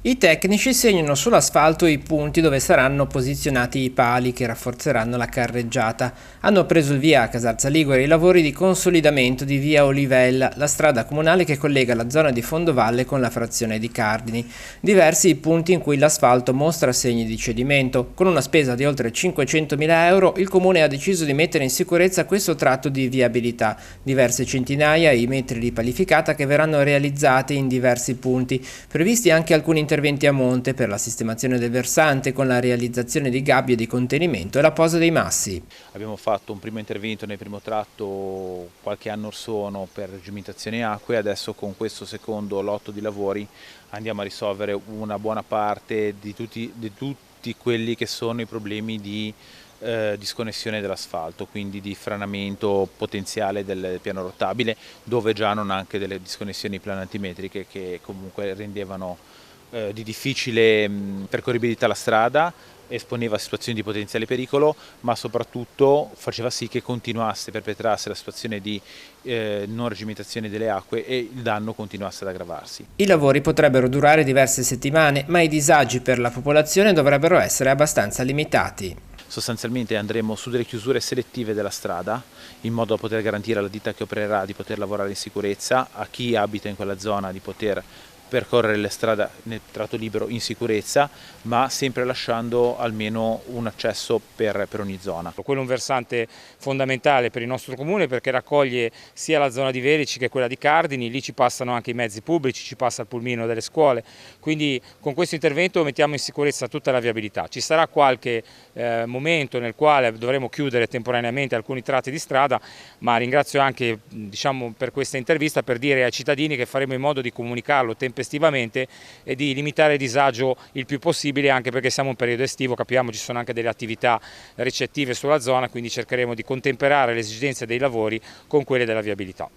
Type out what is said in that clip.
I tecnici segnano sull'asfalto i punti dove saranno posizionati i pali che rafforzeranno la carreggiata. Hanno preso il via a Casalza Ligure i lavori di consolidamento di via Olivella, la strada comunale che collega la zona di Fondovalle con la frazione di Cardini. Diversi i punti in cui l'asfalto mostra segni di cedimento. Con una spesa di oltre 500.000 euro, il comune ha deciso di mettere in sicurezza questo tratto di viabilità. Diverse centinaia i metri di palificata che verranno realizzati in diversi punti. Previsti anche alcuni interventi a monte per la sistemazione del versante con la realizzazione di gabbie di contenimento e la posa dei massi. Abbiamo fatto un primo intervento nel primo tratto qualche anno or sono per regimentazione acque, adesso con questo secondo lotto di lavori andiamo a risolvere una buona parte di tutti quelli che sono i problemi di disconnessione dell'asfalto, quindi di franamento potenziale del piano rotabile, dove già non anche delle disconnessioni planantimetriche che comunque rendevano di difficile percorribilità la strada, esponeva a situazioni di potenziale pericolo, ma soprattutto faceva sì che continuasse, perpetrasse la situazione di non regimentazione delle acque e il danno continuasse ad aggravarsi. I lavori potrebbero durare diverse settimane, ma i disagi per la popolazione dovrebbero essere abbastanza limitati. Sostanzialmente andremo su delle chiusure selettive della strada in modo da poter garantire alla ditta che opererà di poter lavorare in sicurezza, a chi abita in quella zona di poter percorrere le strade nel tratto libero in sicurezza, ma sempre lasciando almeno un accesso per ogni zona. Quello è un versante fondamentale per il nostro comune perché raccoglie sia la zona di Verici che quella di Cardini, lì ci passano anche i mezzi pubblici, ci passa il pulmino delle scuole, quindi con questo intervento mettiamo in sicurezza tutta la viabilità. Ci sarà qualche momento nel quale dovremo chiudere temporaneamente alcuni tratti di strada, ma ringrazio anche per questa intervista per dire ai cittadini che faremo in modo di comunicarlo tempestivamente e di limitare il disagio il più possibile, anche perché siamo in periodo estivo, capiamo ci sono anche delle attività ricettive sulla zona, quindi cercheremo di contemperare le esigenze dei lavori con quelle della viabilità.